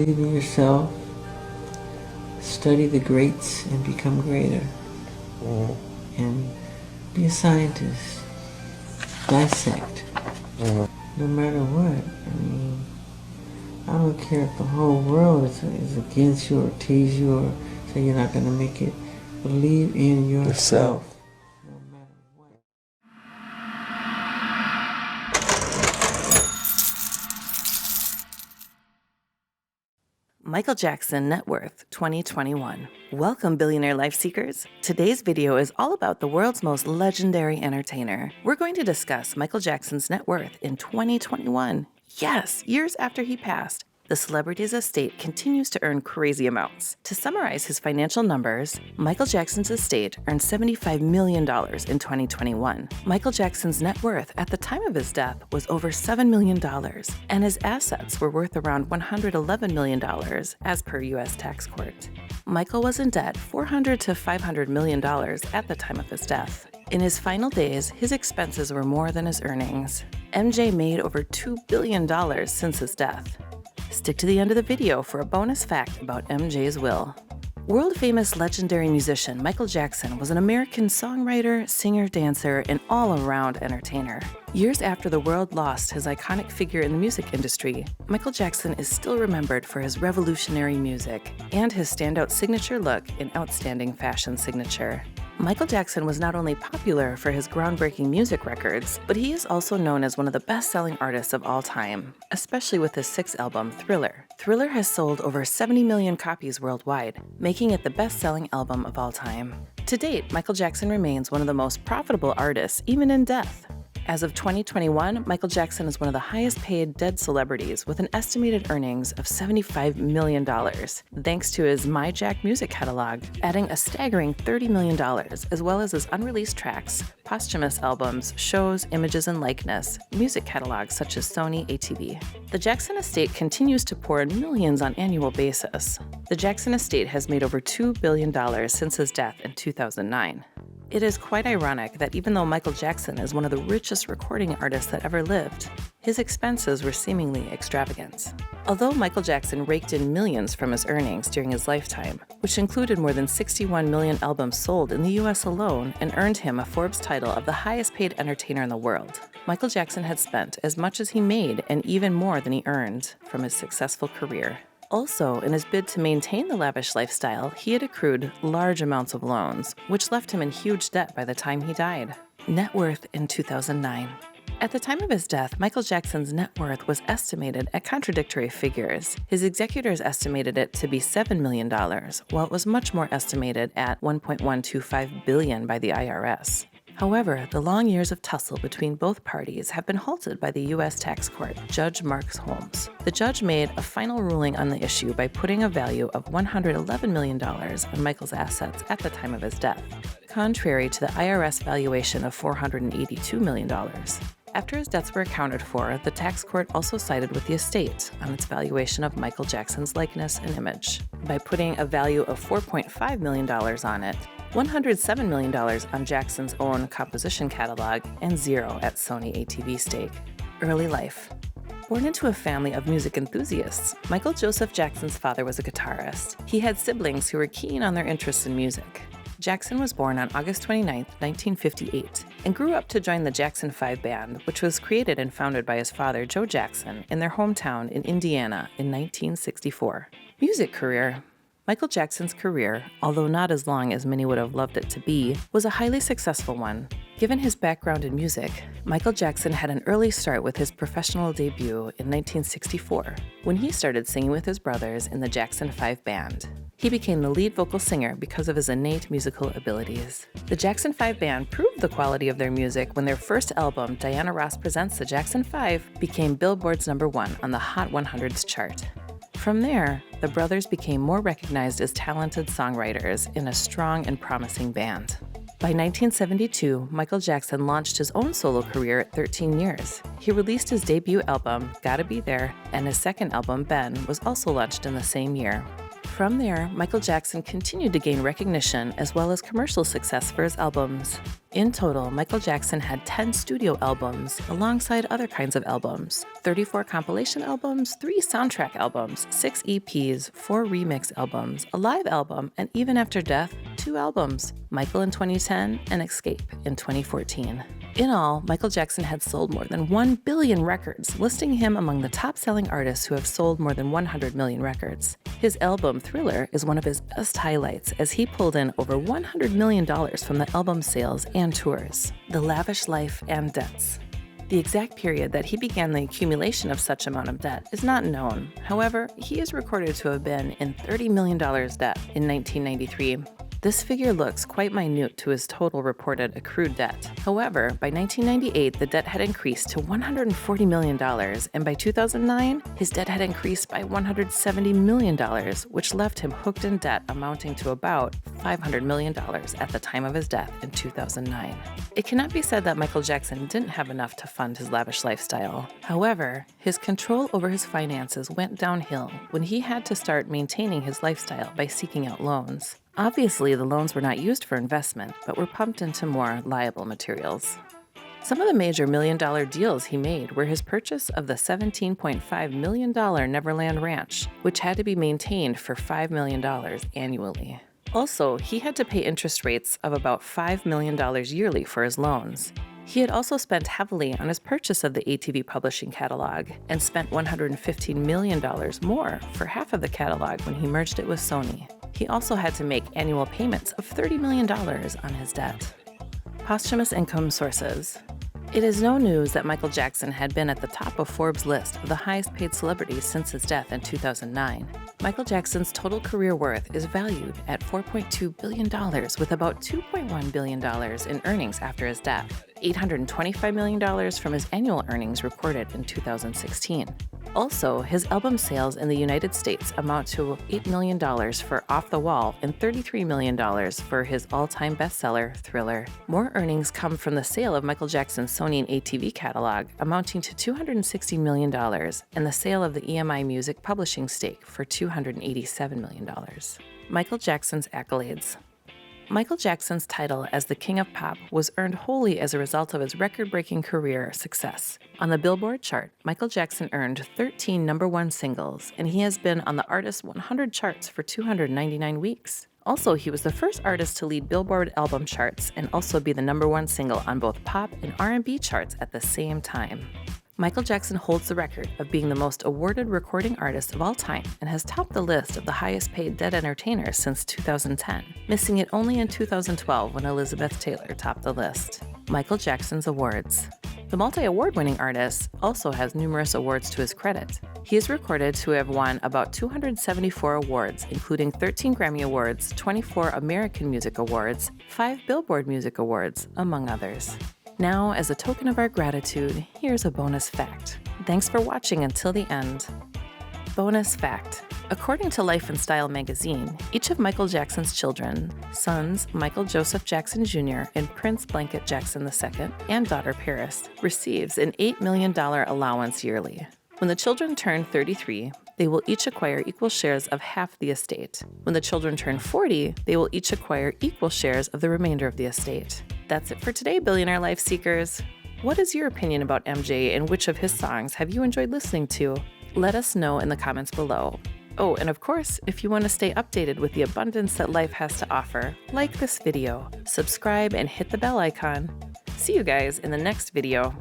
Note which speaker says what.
Speaker 1: Believe in yourself, study the greats and become greater. And be a scientist. Dissect. No matter what. I mean, I don't care if the whole world is against you or tease you or say you're not going to make it. Believe in yourself. No matter what.
Speaker 2: Michael Jackson Net Worth 2021. Welcome, Billionaire Life Seekers. Today's video is all about the world's most legendary entertainer. We're going to discuss Michael Jackson's net worth in 2021. Yes, years after he passed. The celebrity's estate continues to earn crazy amounts. To summarize his financial numbers, Michael Jackson's estate earned $75 million in 2021. Michael Jackson's net worth at the time of his death was over $7 million, and his assets were worth around $111 million as per U.S. tax court. Michael was in debt $400 to $500 million at the time of his death. In his final days, his expenses were more than his earnings. MJ made over $2 billion since his death. Stick to the end of the video for a bonus fact about MJ's will. World-famous legendary musician Michael Jackson was an American songwriter, singer, dancer, and all-around entertainer. Years after the world lost his iconic figure in the music industry, Michael Jackson is still remembered for his revolutionary music and his standout signature look and outstanding fashion signature. Michael Jackson was not only popular for his groundbreaking music records, but he is also known as one of the best-selling artists of all time, especially with his sixth album, Thriller. Thriller has sold over 70 million copies worldwide, making it the best-selling album of all time. To date, Michael Jackson remains one of the most profitable artists, even in death. As of 2021, Michael Jackson is one of the highest-paid dead celebrities with an estimated earnings of $75 million, thanks to his My Jack music catalog, adding a staggering $30 million, as well as his unreleased tracks, posthumous albums, shows, images, and likeness, music catalogs such as Sony ATV. The Jackson estate continues to pour in millions on an annual basis. The Jackson estate has made over $2 billion since his death in 2009. It is quite ironic that even though Michael Jackson is one of the richest recording artists that ever lived, his expenses were seemingly extravagant. Although Michael Jackson raked in millions from his earnings during his lifetime, which included more than 61 million albums sold in the US alone and earned him a Forbes title of the highest paid entertainer in the world, Michael Jackson had spent as much as he made and even more than he earned from his successful career. Also, in his bid to maintain the lavish lifestyle, he had accrued large amounts of loans, which left him in huge debt by the time he died. Net worth in 2009. At the time of his death, Michael Jackson's net worth was estimated at contradictory figures. His executors estimated it to be $7 million, while it was much more estimated at $1.125 billion by the IRS. However, the long years of tussle between both parties have been halted by the U.S. tax court, Judge Mark Holmes. The judge made a final ruling on the issue by putting a value of $111 million on Michael's assets at the time of his death, contrary to the IRS valuation of $482 million. After his debts were accounted for, the tax court also sided with the estate on its valuation of Michael Jackson's likeness and image by putting a value of $4.5 million on it, $107 million on Jackson's own composition catalog, and $0 at Sony ATV stake. Early life. Born into a family of music enthusiasts, Michael Joseph Jackson's father was a guitarist. He had siblings who were keen on their interests in music. Jackson was born on August 29, 1958, and grew up to join the Jackson 5 Band, which was created and founded by his father, Joe Jackson, in their hometown in Indiana in 1964. Music career. Michael Jackson's career, although not as long as many would have loved it to be, was a highly successful one. Given his background in music, Michael Jackson had an early start with his professional debut in 1964, when he started singing with his brothers in the Jackson 5 Band. He became the lead vocal singer because of his innate musical abilities. The Jackson 5 Band proved the quality of their music when their first album, Diana Ross Presents the Jackson 5, became Billboard's #1 on the Hot 100s chart. From there, the brothers became more recognized as talented songwriters in a strong and promising band. By 1972, Michael Jackson launched his own solo career at 13 years. He released his debut album, Gotta Be There, and his second album, Ben, was also launched in the same year. From there, Michael Jackson continued to gain recognition as well as commercial success for his albums. In total, Michael Jackson had 10 studio albums alongside other kinds of albums, 34 compilation albums, 3 soundtrack albums, 6 EPs, 4 remix albums, a live album, and even after death, 2 albums, Michael in 2010 and Escape in 2014. In all, Michael Jackson had sold more than 1 billion records, listing him among the top-selling artists who have sold more than 100 million records. His album Thriller is one of his best highlights, as he pulled in over $100 million from the album sales and tours. The lavish life and debts. The exact period that he began the accumulation of such amount of debt is not known. However, he is recorded to have been in $30 million debt in 1993. This figure looks quite minute to his total reported accrued debt. However, by 1998, the debt had increased to $140 million, and by 2009, his debt had increased by $170 million, which left him hooked in debt amounting to about $500 million at the time of his death in 2009. It cannot be said that Michael Jackson didn't have enough to fund his lavish lifestyle. However, his control over his finances went downhill when he had to start maintaining his lifestyle by seeking out loans. Obviously, the loans were not used for investment, but were pumped into more liable materials. Some of the major million-dollar deals he made were his purchase of the $17.5 million Neverland Ranch, which had to be maintained for $5 million annually. Also, he had to pay interest rates of about $5 million yearly for his loans. He had also spent heavily on his purchase of the ATV publishing catalog and spent $115 million more for half of the catalog when he merged it with Sony. He also had to make annual payments of $30 million on his debt. Posthumous income sources. It is no news that Michael Jackson had been at the top of Forbes' list of the highest paid celebrities since his death in 2009. Michael Jackson's total career worth is valued at $4.2 billion, with about $2.1 billion in earnings after his death, $825 million from his annual earnings recorded in 2016. Also, his album sales in the United States amount to $8 million for Off the Wall and $33 million for his all-time bestseller, Thriller. More earnings come from the sale of Michael Jackson's Sony and ATV catalog, amounting to $260 million, and the sale of the EMI Music publishing stake for $287 million. Michael Jackson's accolades. Michael Jackson's title as the King of Pop was earned wholly as a result of his record-breaking career success. On the Billboard chart, Michael Jackson earned 13 #1 singles, and he has been on the Artist 100 charts for 299 weeks. Also, he was the first artist to lead Billboard album charts and also be the #1 single on both pop and R&B charts at the same time. Michael Jackson holds the record of being the most awarded recording artist of all time and has topped the list of the highest paid dead entertainers since 2010, missing it only in 2012 when Elizabeth Taylor topped the list. Michael Jackson's awards. The multi-award-winning artist also has numerous awards to his credit. He is recorded to have won about 274 awards, including 13 Grammy Awards, 24 American Music Awards, 5 Billboard Music Awards, among others. Now, as a token of our gratitude, here's a bonus fact. Thanks for watching until the end. Bonus fact. According to Life and Style magazine, each of Michael Jackson's children, sons Michael Joseph Jackson Jr. and Prince Blanket Jackson II, and daughter Paris, receives an $8 million allowance yearly. When the children turn 33, they will each acquire equal shares of half the estate. When the children turn 40, they will each acquire equal shares of the remainder of the estate. That's it for today, Billionaire Life Seekers. What is your opinion about MJ, and which of his songs have you enjoyed listening to? Let us know in the comments below. Oh, and of course, if you want to stay updated with the abundance that life has to offer, like this video, subscribe, and hit the bell icon. See you guys in the next video.